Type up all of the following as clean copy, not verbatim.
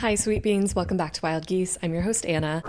Hi, sweet beans. Welcome back to Wild Geese. I'm your host, Anna.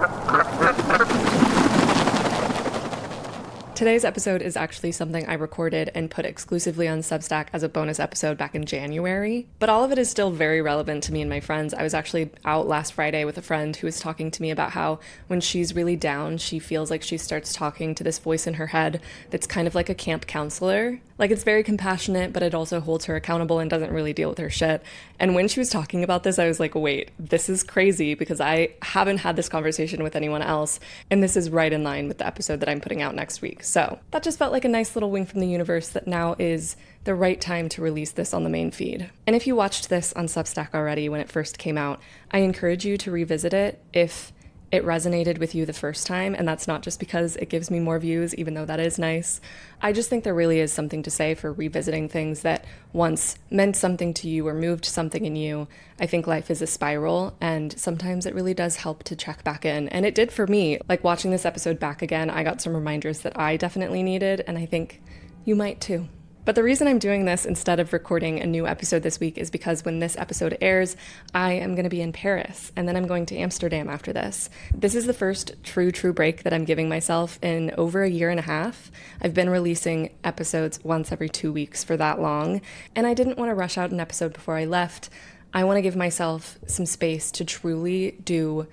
Today's episode is actually something I recorded and put exclusively on Substack as a bonus episode back in January. But all of it is still very relevant to me and my friends. I was actually out last Friday with a friend who was talking to me about how when she's really down, she feels like she starts talking to this voice in her head that's kind of like a camp counselor. Like, it's very compassionate, but it also holds her accountable and doesn't really deal with her shit. And when she was talking about this, I was like, wait, this is crazy because I haven't had this conversation with anyone else. And this is right in line with the episode that I'm putting out next week. So that just felt like a nice little wink from the universe that now is the right time to release this on the main feed. And if you watched this on Substack already when it first came out, I encourage you to revisit it if it resonated with you the first time, and that's not just because it gives me more views, even though that is nice. I just think there really is something to say for revisiting things that once meant something to you or moved something in you. I think life is a spiral, and sometimes it really does help to check back in. And it did for me. Like, watching this episode back again, I got some reminders that I definitely needed, and I think you might too. But the reason I'm doing this instead of recording a new episode this week is because when this episode airs, I am going to be in Paris, and then I'm going to Amsterdam after this. This is the first true break that I'm giving myself in over a year and a half. I've been releasing episodes once every 2 weeks for that long, and I didn't want to rush out an episode before I left. I want to give myself some space to truly do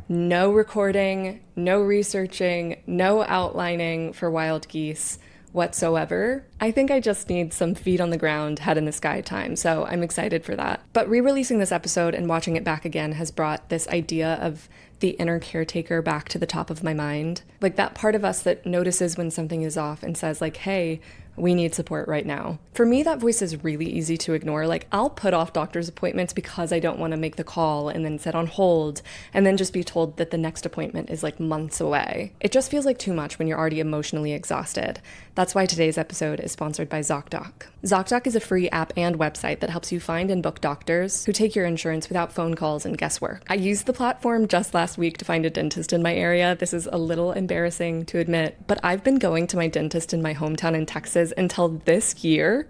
no recording, no researching, no outlining for Wild Geese whatsoever. I think I just need some feet on the ground, head in the sky time, so I'm excited for that. But re-releasing this episode and watching it back again has brought this idea of the inner caretaker back to the top of my mind. Like, that part of us that notices when something is off and says, like, hey, we need support right now. For me, that voice is really easy to ignore. Like, I'll put off doctor's appointments because I don't want to make the call and then sit on hold and then just be told that the next appointment is like months away. It just feels like too much when you're already emotionally exhausted. That's why today's episode is sponsored by ZocDoc. ZocDoc is a free app and website that helps you find and book doctors who take your insurance without phone calls and guesswork. I used the platform just last week to find a dentist in my area. This is a little embarrassing to admit, but I've been going to my dentist in my hometown in Texas until this year,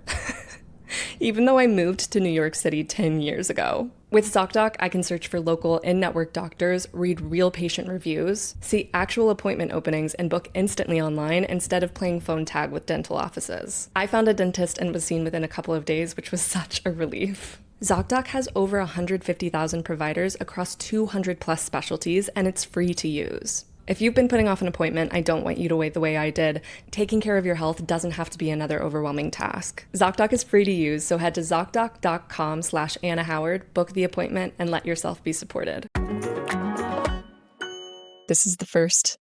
even though I moved to New York City 10 years ago. With ZocDoc, I can search for local in-network doctors, read real patient reviews, see actual appointment openings, and book instantly online instead of playing phone tag with dental offices. I found a dentist and was seen within a couple of days, which was such a relief. ZocDoc has over 150,000 providers across 200 plus specialties, and it's free to use. If you've been putting off an appointment, I don't want you to wait the way I did. Taking care of your health doesn't have to be another overwhelming task. ZocDoc is free to use, so head to ZocDoc.com/Anna Howard, book the appointment, and let yourself be supported. This is the first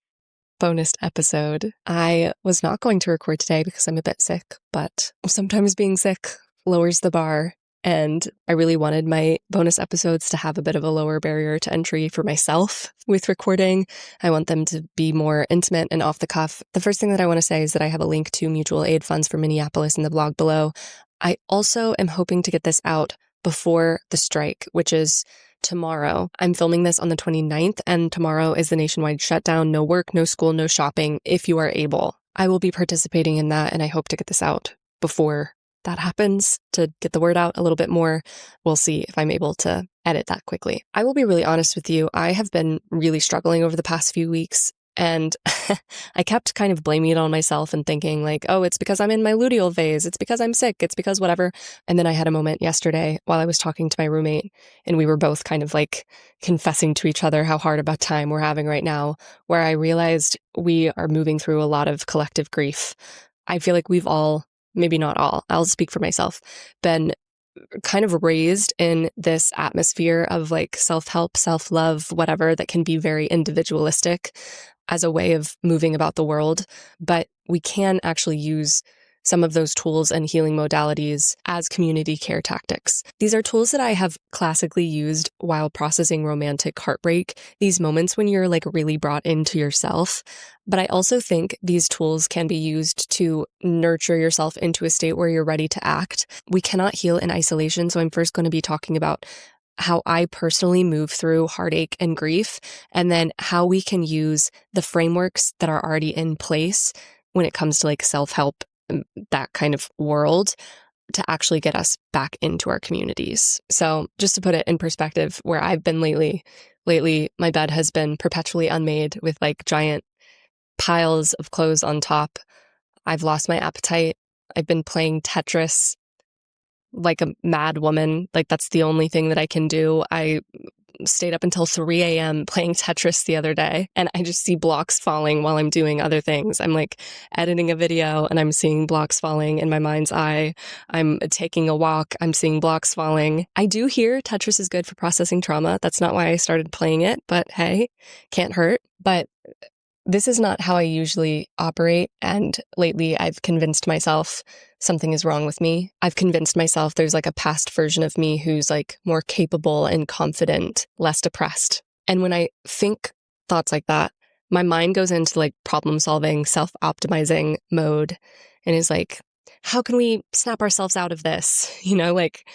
bonus episode. I was not going to record today because I'm a bit sick, but sometimes being sick lowers the bar. And I really wanted my bonus episodes to have a bit of a lower barrier to entry for myself with recording. I want them to be more intimate and off the cuff. The first thing that I want to say is that I have a link to mutual aid funds for Minneapolis in the blog below. I also am hoping to get this out before the strike, which is tomorrow. I'm filming this on the 29th, and tomorrow is the nationwide shutdown. No work, no school, no shopping, if you are able. I will be participating in that, and I hope to get this out before that happens to get the word out a little bit more. We'll see if I'm able to edit that quickly. I will be really honest with you. I have been really struggling over the past few weeks, and I kept kind of blaming it on myself and thinking like, oh, it's because I'm in my luteal phase. It's because I'm sick. It's because whatever. And then I had a moment yesterday while I was talking to my roommate, and we were both kind of like confessing to each other how hard of a time we're having right now, where I realized we are moving through a lot of collective grief. I feel like we've all, maybe not all, I'll speak for myself, been kind of raised in this atmosphere of like self-help, self-love, whatever, that can be very individualistic as a way of moving about the world. But we can actually use some of those tools and healing modalities as community care tactics. These are tools that I have classically used while processing romantic heartbreak, these moments when you're like really brought into yourself. But I also think these tools can be used to nurture yourself into a state where you're ready to act. We cannot heal in isolation, so I'm first going to be talking about how I personally move through heartache and grief, and then how we can use the frameworks that are already in place when it comes to like self-help, that kind of world, to actually get us back into our communities. So just to put it in perspective, where I've been lately, my bed has been perpetually unmade with like giant piles of clothes on top. I've lost my appetite. I've been playing Tetris like a mad woman. Like that's the only thing that I can do. I stayed up until 3 a.m. playing Tetris the other day, and I just see blocks falling while I'm doing other things. I'm like editing a video and I'm seeing blocks falling in my mind's eye. I'm taking a walk. I'm seeing blocks falling. I do hear Tetris is good for processing trauma. That's not why I started playing it, but hey, can't hurt. But this is not how I usually operate, and lately I've convinced myself something is wrong with me. I've convinced myself there's like a past version of me who's like more capable and confident, less depressed. And when I think thoughts like that, my mind goes into like problem solving, self-optimizing mode and is like, how can we snap ourselves out of this? You know, like,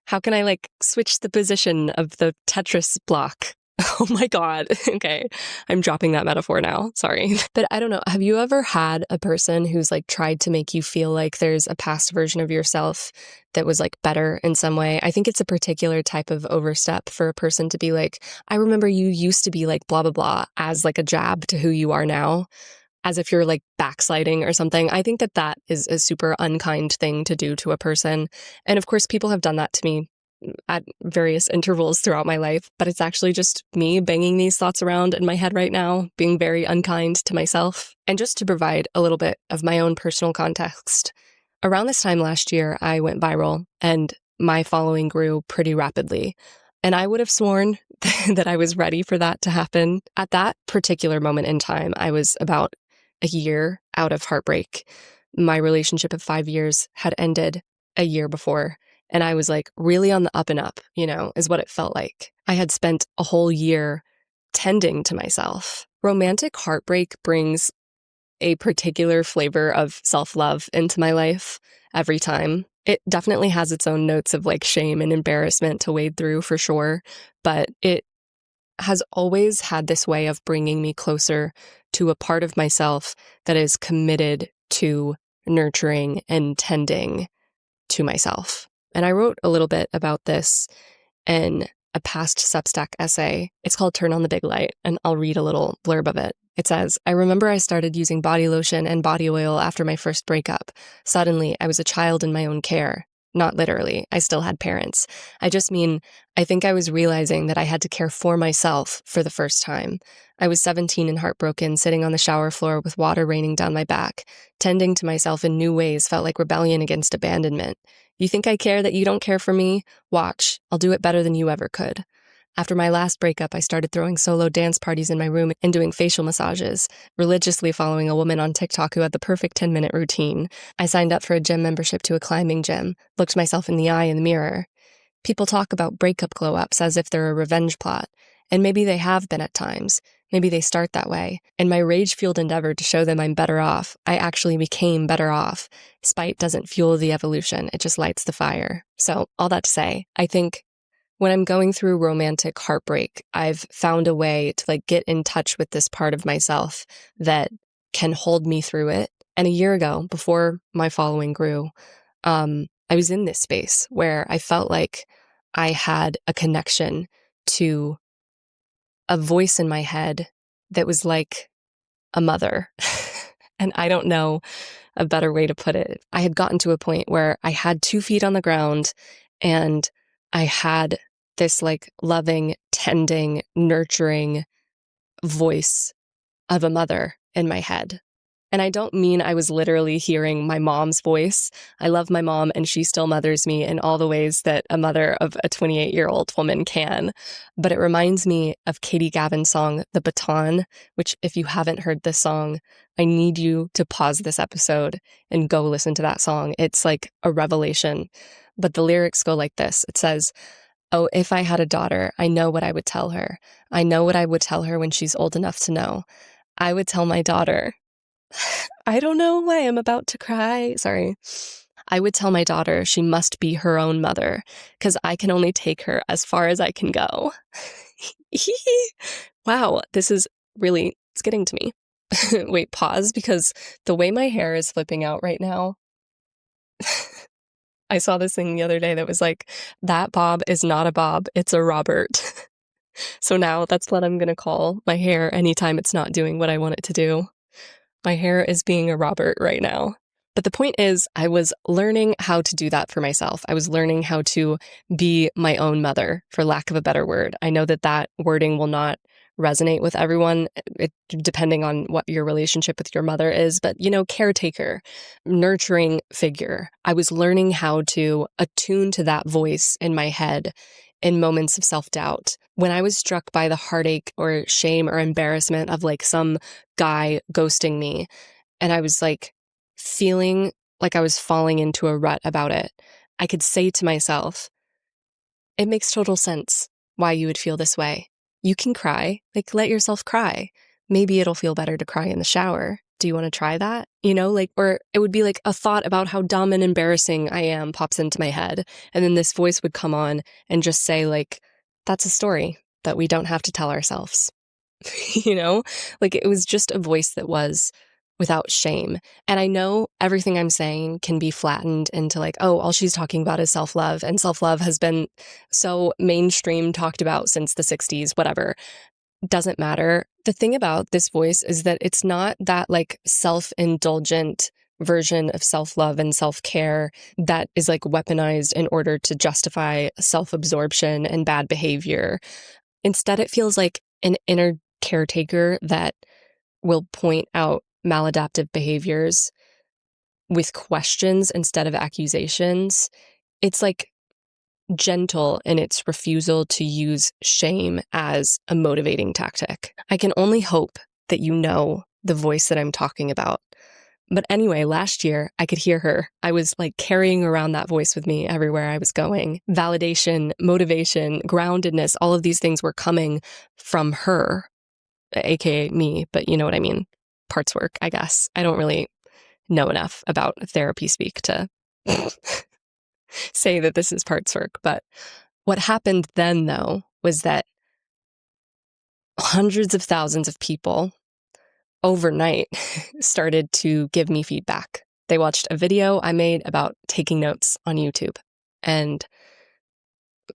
how can I like switch the position of the Tetris block? Oh my God. Okay. I'm dropping that metaphor now. Sorry. But I don't know. Have you ever had a person who's like tried to make you feel like there's a past version of yourself that was like better in some way? I think it's a particular type of overstep for a person to be like, I remember you used to be like blah, blah, blah, as like a jab to who you are now, as if you're like backsliding or something. I think that that is a super unkind thing to do to a person. And of course, people have done that to me at various intervals throughout my life, but it's actually just me banging these thoughts around in my head right now, being very unkind to myself. And just to provide a little bit of my own personal context, around this time last year, I went viral and my following grew pretty rapidly. And I would have sworn that I was ready for that to happen. At that particular moment in time, I was about a year out of heartbreak. My relationship of 5 years had ended a year before. And I was like really on the up and up, you know, is what it felt like. I had spent a whole year tending to myself. Romantic heartbreak brings a particular flavor of self-love into my life every time. It definitely has its own notes of like shame and embarrassment to wade through for sure, but it has always had this way of bringing me closer to a part of myself that is committed to nurturing and tending to myself. And I wrote a little bit about this in a past Substack essay. It's called Turn on the Big Light, and I'll read a little blurb of it. It says, I remember I started using body lotion and body oil after my first breakup. Suddenly, I was a child in my own care. Not literally. I still had parents. I just mean, I think I was realizing that I had to care for myself for the first time. I was 17 and heartbroken, sitting on the shower floor with water raining down my back. Tending to myself in new ways felt like rebellion against abandonment. You think I care that you don't care for me? Watch. I'll do it better than you ever could. After my last breakup, I started throwing solo dance parties in my room and doing facial massages, religiously following a woman on TikTok who had the perfect 10-minute routine. I signed up for a gym membership to a climbing gym, looked myself in the eye in the mirror. People talk about breakup glow-ups as if they're a revenge plot, and maybe they have been at times. Maybe they start that way. In my rage-fueled endeavor to show them I'm better off, I actually became better off. Spite doesn't fuel the evolution, it just lights the fire. So, all that to say, I think when I'm going through romantic heartbreak, I've found a way to like get in touch with this part of myself that can hold me through it. And a year ago, before my following grew, I was in this space where I felt like I had a connection to a voice in my head that was like a mother. And I don't know a better way to put it. I had gotten to a point where I had 2 feet on the ground and I had this like loving, tending, nurturing voice of a mother in my head. And I don't mean I was literally hearing my mom's voice. I love my mom and she still mothers me in all the ways that a mother of a 28-year-old woman can. But it reminds me of Katie Gavin's song, The Baton, which if you haven't heard this song, I need you to pause this episode and go listen to that song. It's like a revelation. But the lyrics go like this. It says, oh, if I had a daughter, I know what I would tell her. I know what I would tell her when she's old enough to know. I would tell my daughter, I don't know why I'm about to cry. Sorry. I would tell my daughter she must be her own mother because I can only take her as far as I can go. Wow, this is really, it's getting to me. Wait, pause, because the way my hair is flipping out right now, I saw this thing the other day that was like, that bob is not a bob, it's a Robert. So now that's what I'm going to call my hair anytime it's not doing what I want it to do. My hair is being a Robert right now. But the point is, I was learning how to do that for myself. I was learning how to be my own mother, for lack of a better word. I know that that wording will not resonate with everyone, depending on what your relationship with your mother is. But, caretaker, nurturing figure. I was learning how to attune to that voice in my head in moments of self-doubt. When I was struck by the heartache or shame or embarrassment of like some guy ghosting me, and I was like feeling like I was falling into a rut about it, I could say to myself, it makes total sense why you would feel this way. You can cry, like let yourself cry. Maybe it'll feel better to cry in the shower. Do you want to try that? Or it would be like a thought about how dumb and embarrassing I am pops into my head. And then this voice would come on and just say like, that's a story that we don't have to tell ourselves. Like it was just a voice that was without shame. And I know everything I'm saying can be flattened into like, oh, all she's talking about is self-love. And self-love has been so mainstream talked about since the 60s, whatever. Doesn't matter. The thing about this voice is that it's not that like self-indulgent version of self-love and self-care that is like weaponized in order to justify self-absorption and bad behavior. Instead, it feels like an inner caretaker that will point out maladaptive behaviors with questions instead of accusations. It's like gentle in its refusal to use shame as a motivating tactic. I can only hope that you know the voice that I'm talking about. But anyway, last year I could hear her. I was like carrying around that voice with me everywhere I was going. Validation, motivation, groundedness, all of these things were coming from her, aka me, but you know what I mean. Parts work, I guess. I don't really know enough about therapy speak to say that this is parts work. But what happened then, though, was that hundreds of thousands of people overnight started to give me feedback. They watched a video I made about taking notes on YouTube, and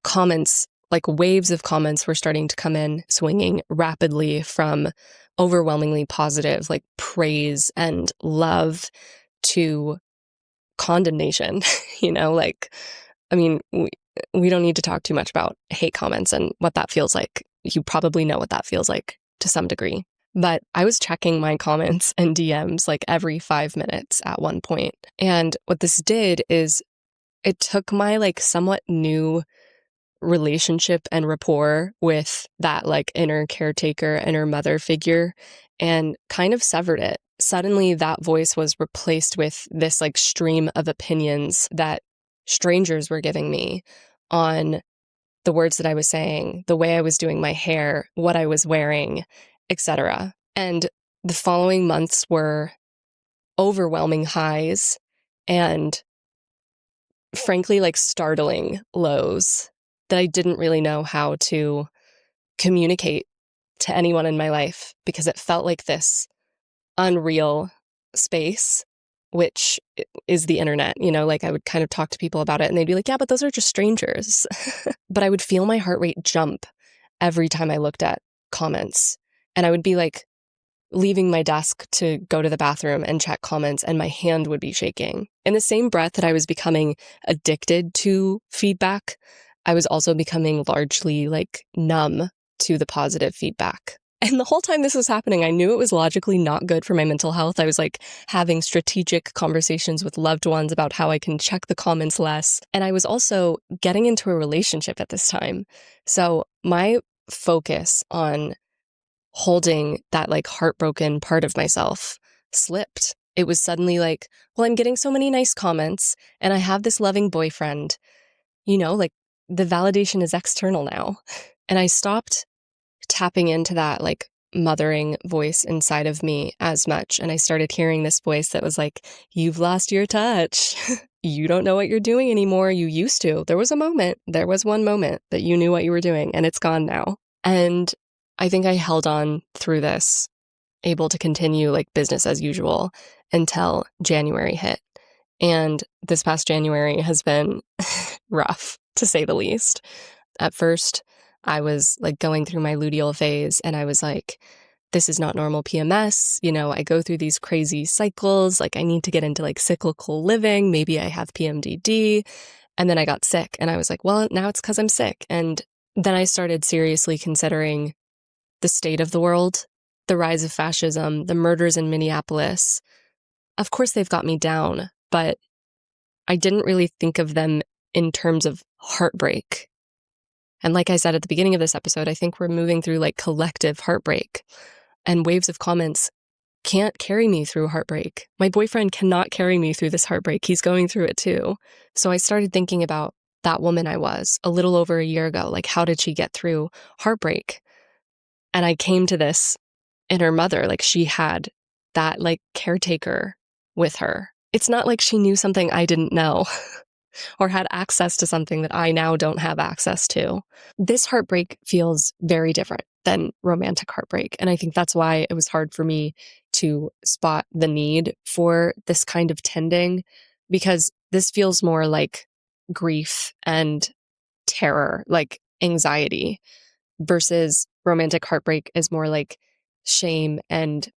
comments, like waves of comments, were starting to come in, swinging rapidly from overwhelmingly positive, like praise and love, to condemnation. We don't need to talk too much about hate comments and what that feels like. You probably know what that feels like to some degree. But I was checking my comments and DMs like every 5 minutes at one point. And what this did is it took my like somewhat new relationship and rapport with that like inner caretaker, inner mother figure, and kind of severed it. Suddenly that voice was replaced with this like stream of opinions that strangers were giving me on the words that I was saying, the way I was doing my hair, what I was wearing, etc. And the following months were overwhelming highs and frankly like startling lows that I didn't really know how to communicate to anyone in my life, because it felt like this unreal space, which is the internet. Like I would kind of talk to people about it and they'd be like, yeah, but those are just strangers. But I would feel my heart rate jump every time I looked at comments. And I would be like leaving my desk to go to the bathroom and check comments, and my hand would be shaking. In the same breath that I was becoming addicted to feedback, I was also becoming largely like numb to the positive feedback. And the whole time this was happening, I knew it was logically not good for my mental health. I was like having strategic conversations with loved ones about how I can check the comments less. And I was also getting into a relationship at this time. So my focus on holding that like heartbroken part of myself slipped. It was suddenly like, well, I'm getting so many nice comments and I have this loving boyfriend, like the validation is external now. And I stopped tapping into that like mothering voice inside of me as much. And I started hearing this voice that was like, you've lost your touch. You don't know what you're doing anymore. You used to. There was one moment that you knew what you were doing, and it's gone now. And I think I held on through this, able to continue like business as usual until January hit. And this past January has been rough, to say the least. At first, I was like going through my luteal phase and I was like, this is not normal PMS. You know, I go through these crazy cycles. Like I need to get into like cyclical living. Maybe I have PMDD. And then I got sick and I was like, well, now it's because I'm sick. And then I started seriously considering the state of the world, the rise of fascism, the murders in Minneapolis. Of course, they've got me down, but I didn't really think of them in terms of heartbreak. And like I said at the beginning of this episode, I think we're moving through like collective heartbreak, and waves of comments can't carry me through heartbreak. My boyfriend cannot carry me through this heartbreak. He's going through it too. So I started thinking about that woman I was a little over a year ago. Like, how did she get through heartbreak? And I came to this in her mother. Like, she had that like caretaker with her. It's not like she knew something I didn't know or had access to something that I now don't have access to. This heartbreak feels very different than romantic heartbreak. And I think that's why it was hard for me to spot the need for this kind of tending, because this feels more like grief and terror, like anxiety, versus romantic heartbreak is more like shame and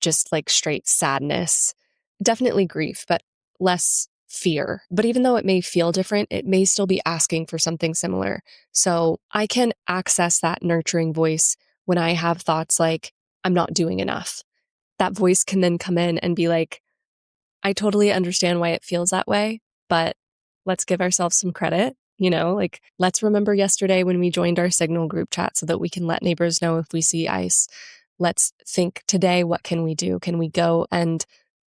just like straight sadness. Definitely grief, but less fear. But even though it may feel different, it may still be asking for something similar. So I can access that nurturing voice when I have thoughts like, I'm not doing enough. That voice can then come in and be like, I totally understand why it feels that way, but let's give ourselves some credit. You know, like, let's remember yesterday when we joined our Signal group chat so that we can let neighbors know if we see ice. Let's think today, what can we do? Can we go and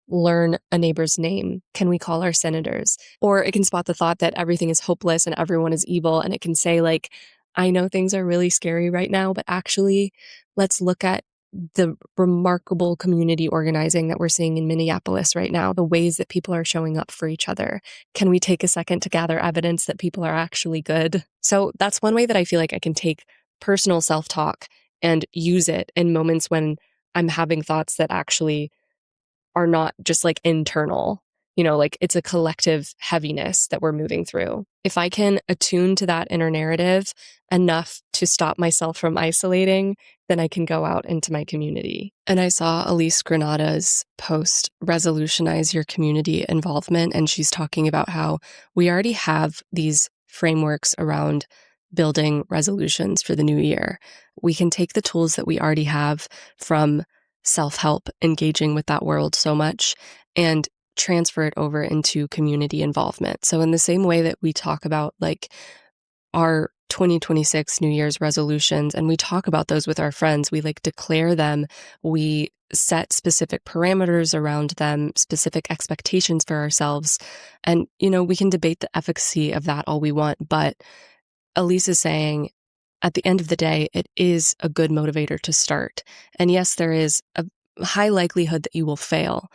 learn a neighbor's name? Can we call our senators? Or it can spot the thought that everything is hopeless and everyone is evil. And it can say, like, I know things are really scary right now, but actually, let's look at the remarkable community organizing that we're seeing in Minneapolis right now, the ways that people are showing up for each other. Can we take a second to gather evidence that people are actually good? So that's one way that I feel like I can take personal self-talk and use it in moments when I'm having thoughts that actually are not just like internal, you know, like it's a collective heaviness that we're moving through. If I can attune to that inner narrative enough to stop myself from isolating, then I can go out into my community. And I saw Elise Granada's post, Resolutionize Your Community Involvement, and she's talking about how we already have these frameworks around building resolutions for the new year. We can take the tools that we already have from self-help, engaging with that world so much, and transfer it over into community involvement. So in the same way that we talk about like our 2026 New Year's resolutions, and we talk about those with our friends, we like declare them, we set specific parameters around them, specific expectations for ourselves. And, you know, we can debate the efficacy of that all we want, but Elise is saying, at the end of the day, it is a good motivator to start. And yes, there is a high likelihood that you will fail.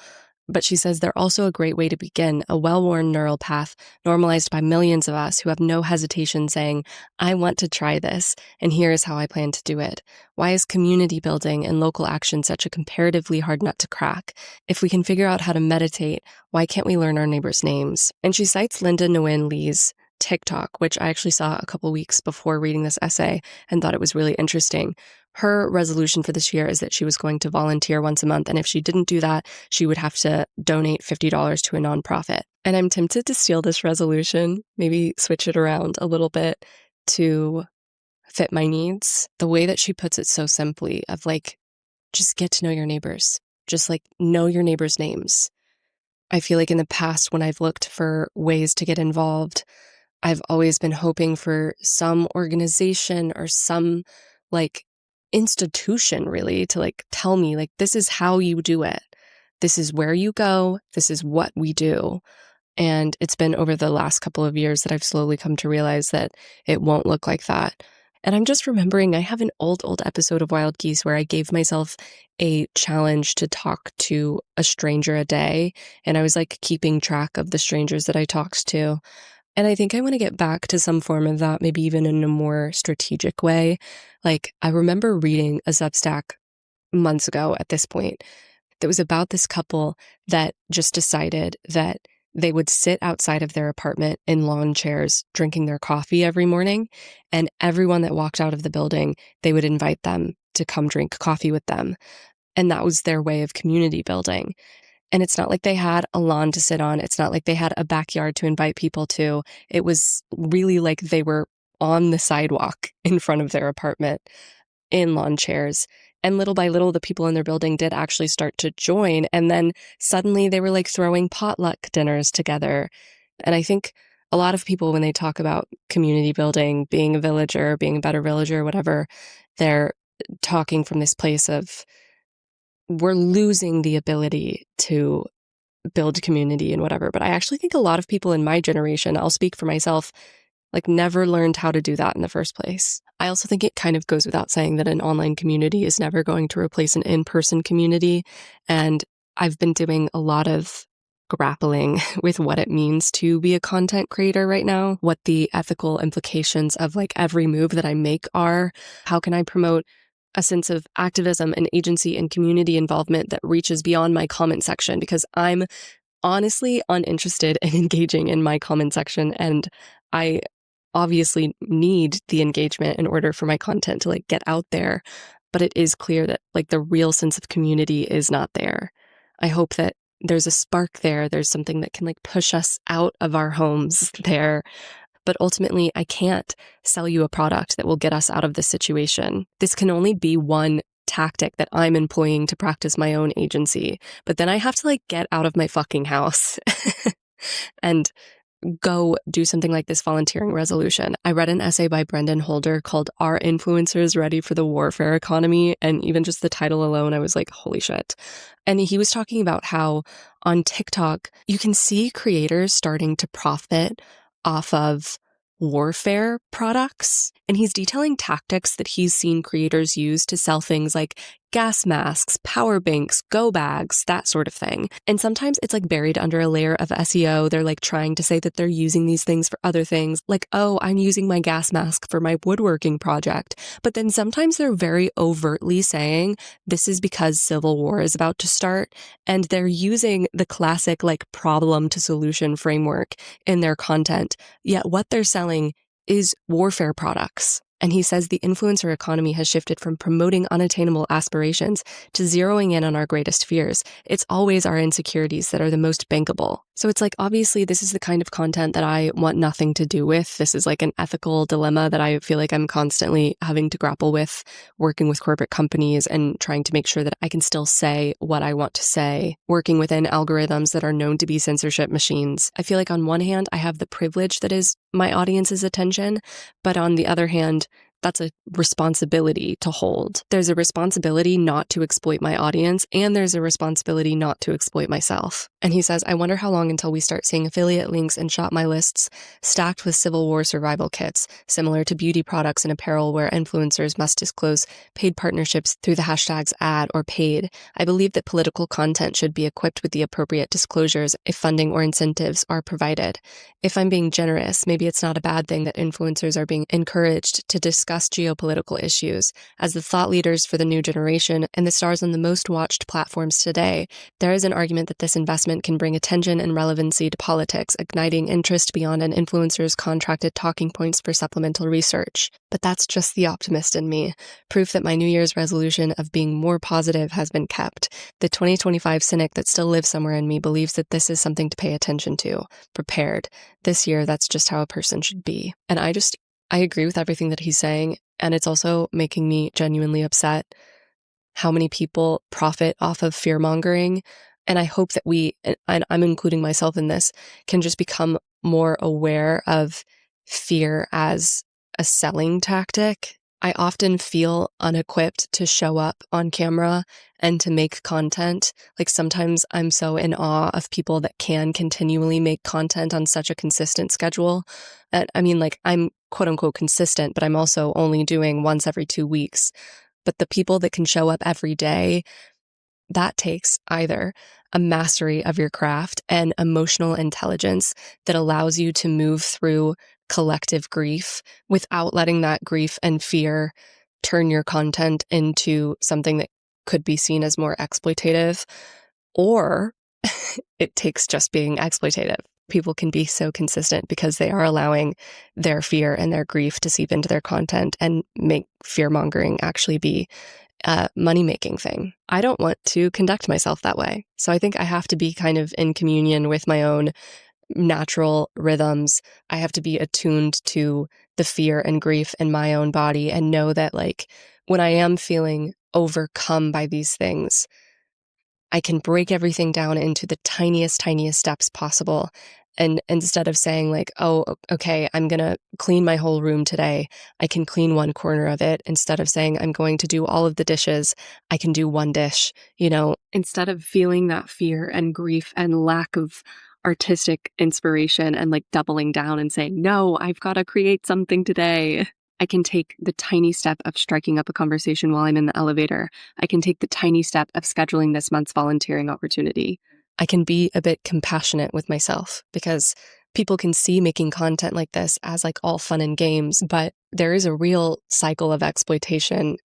But she says they're also a great way to begin, a well-worn neural path normalized by millions of us who have no hesitation saying, I want to try this, and here is how I plan to do it. Why is community building and local action such a comparatively hard nut to crack? If we can figure out how to meditate, why can't we learn our neighbors' names? And she cites Linda Nguyen Lee's TikTok, which I actually saw a couple weeks before reading this essay and thought it was really interesting. Her resolution for this year is that she was going to volunteer once a month. And if she didn't do that, she would have to donate $50 to a nonprofit. And I'm tempted to steal this resolution, maybe switch it around a little bit to fit my needs. The way that she puts it so simply of like, just get to know your neighbors, just like know your neighbors' names. I feel like in the past, when I've looked for ways to get involved, I've always been hoping for some organization or some like institution really to like tell me like, this is how you do it. This is where you go. This is what we do. And it's been over the last couple of years that I've slowly come to realize that it won't look like that. And I'm just remembering I have an old episode of Wild Geese where I gave myself a challenge to talk to a stranger a day. And I was like keeping track of the strangers that I talked to. And I think I want to get back to some form of that, maybe even in a more strategic way. Like, I remember reading a Substack months ago at this point that was about this couple that just decided that They would sit outside of their apartment in lawn chairs, drinking their coffee every morning. And everyone that walked out of the building, they would invite them to come drink coffee with them. And that was their way of community building. And it's not like they had a lawn to sit on. It's not like they had a backyard to invite people to. It was really like they were on the sidewalk in front of their apartment in lawn chairs. And little by little, the people in their building did actually start to join. And then suddenly they were like throwing potluck dinners together. And I think a lot of people, when they talk about community building, being a villager, being a better villager, whatever, they're talking from this place of we're losing the ability to build community and whatever. But I actually think a lot of people in my generation, I'll speak for myself, like never learned how to do that in the first place. I also think it kind of goes without saying that an online community is never going to replace an in-person community. And I've been doing a lot of grappling with what it means to be a content creator right now, what the ethical implications of like every move that I make are. How can I promote a sense of activism and agency and community involvement that reaches beyond my comment section? Because I'm honestly uninterested in engaging in my comment section, and I obviously need the engagement in order for my content to like get out there. But it is clear that like the real sense of community is not there. I hope that there's a spark there. There's something that can like push us out of our homes there. But ultimately, I can't sell you a product that will get us out of this situation. This can only be one tactic that I'm employing to practice my own agency. But then I have to like get out of my fucking house and go do something like this volunteering resolution. I read an essay by Brendan Holder called Are Influencers Ready for the Warfare Economy? And even just the title alone, I was like, holy shit. And he was talking about how on TikTok, you can see creators starting to profit off of warfare products. And he's detailing tactics that he's seen creators use to sell things like gas masks, power banks, go bags, that sort of thing. And sometimes it's like buried under a layer of SEO. They're like trying to say that they're using these things for other things. Like, oh, I'm using my gas mask for my woodworking project. But then sometimes they're very overtly saying this is because civil war is about to start. And they're using the classic like problem to solution framework in their content. Yet what they're selling is warfare products. And he says the influencer economy has shifted from promoting unattainable aspirations to zeroing in on our greatest fears. It's always our insecurities that are the most bankable. So it's like, obviously, this is the kind of content that I want nothing to do with. This is like an ethical dilemma that I feel like I'm constantly having to grapple with, working with corporate companies and trying to make sure that I can still say what I want to say, working within algorithms that are known to be censorship machines. I feel like on one hand, I have the privilege that is my audience's attention, but on the other hand, that's a responsibility to hold. There's a responsibility not to exploit my audience, and there's a responsibility not to exploit myself. And he says, I wonder how long until we start seeing affiliate links and shop my lists stacked with Civil War survival kits, similar to beauty products and apparel where influencers must disclose paid partnerships through the hashtags ad or paid. I believe that political content should be equipped with the appropriate disclosures if funding or incentives are provided. If I'm being generous, maybe it's not a bad thing that influencers are being encouraged to discuss geopolitical issues. As the thought leaders for the new generation and the stars on the most watched platforms today, there is an argument that this investment can bring attention and relevancy to politics, igniting interest beyond an influencer's contracted talking points for supplemental research. But that's just the optimist in me, proof that my New Year's resolution of being more positive has been kept. The 2025 cynic that still lives somewhere in me believes that this is something to pay attention to. Prepared. This year, that's just how a person should be. And I agree with everything that he's saying, and it's also making me genuinely upset how many people profit off of fear-mongering. And I hope that we, and I'm including myself in this, can just become more aware of fear as a selling tactic. I often feel unequipped to show up on camera and to make content. Like sometimes I'm so in awe of people that can continually make content on such a consistent schedule. And I mean, like I'm quote unquote consistent, but I'm also only doing once every 2 weeks. But the people that can show up every day, that takes either a mastery of your craft and emotional intelligence that allows you to move through collective grief without letting that grief and fear turn your content into something that could be seen as more exploitative. Or it takes just being exploitative. People can be so consistent because they are allowing their fear and their grief to seep into their content and make fear-mongering actually be a money-making thing. I don't want to conduct myself that way. So I think I have to be kind of in communion with my own natural rhythms. I have to be attuned to the fear and grief in my own body and know that, like, when I am feeling overcome by these things, I can break everything down into the tiniest steps possible. And instead of saying like, oh, okay, I'm going to clean my whole room today, I can clean one corner of it. Instead of saying I'm going to do all of the dishes, I can do one dish. Instead of feeling that fear and grief and lack of artistic inspiration and like doubling down and saying, no, I've got to create something today. I can take the tiny step of striking up a conversation while I'm in the elevator. I can take the tiny step of scheduling this month's volunteering opportunity. I can be a bit compassionate with myself because people can see making content like this as like all fun and games, but there is a real cycle of exploitation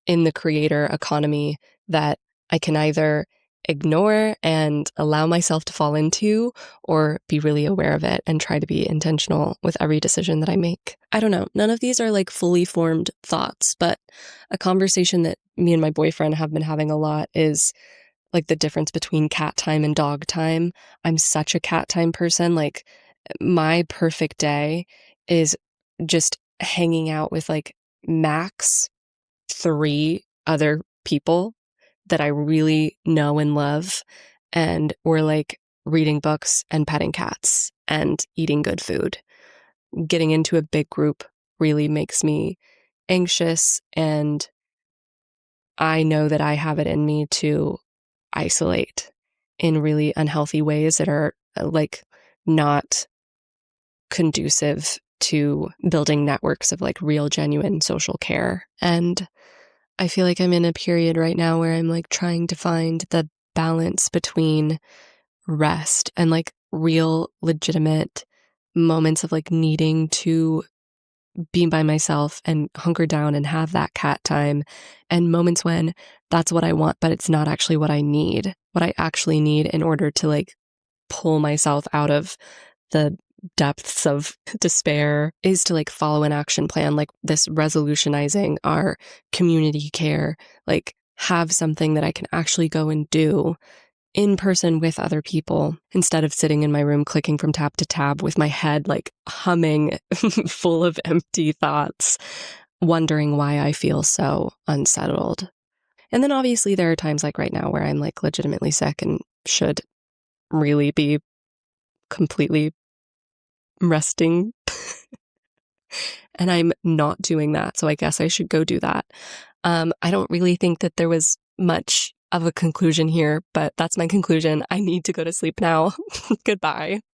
in the creator economy that I can either ignore and allow myself to fall into, or be really aware of it and try to be intentional with every decision that I make. I don't know. None of these are like fully formed thoughts, but a conversation that me and my boyfriend have been having a lot is like the difference between cat time and dog time. I'm such a cat time person. Like, my perfect day is just hanging out with like max 3 other people that I really know and love. And we're like reading books and petting cats and eating good food. Getting into a big group really makes me anxious. And I know that I have it in me to isolate in really unhealthy ways that are like not conducive to building networks of like real, genuine social care. And I feel like I'm in a period right now where I'm like trying to find the balance between rest and like real, legitimate moments of like needing to be by myself and hunker down and have that cat time, and moments when that's what I want, but it's not actually what I need. What I actually need in order to like pull myself out of the depths of despair is to like follow an action plan, like this resolutionizing our community care, like have something that I can actually go and do in person with other people instead of sitting in my room clicking from tab to tab with my head like humming full of empty thoughts, wondering why I feel so unsettled. And then obviously there are times like right now where I'm like legitimately sick and should really be completely resting. And I'm not doing that. So I guess I should go do that. I don't really think that there was much of a conclusion here, but that's my conclusion. I need to go to sleep now. Goodbye.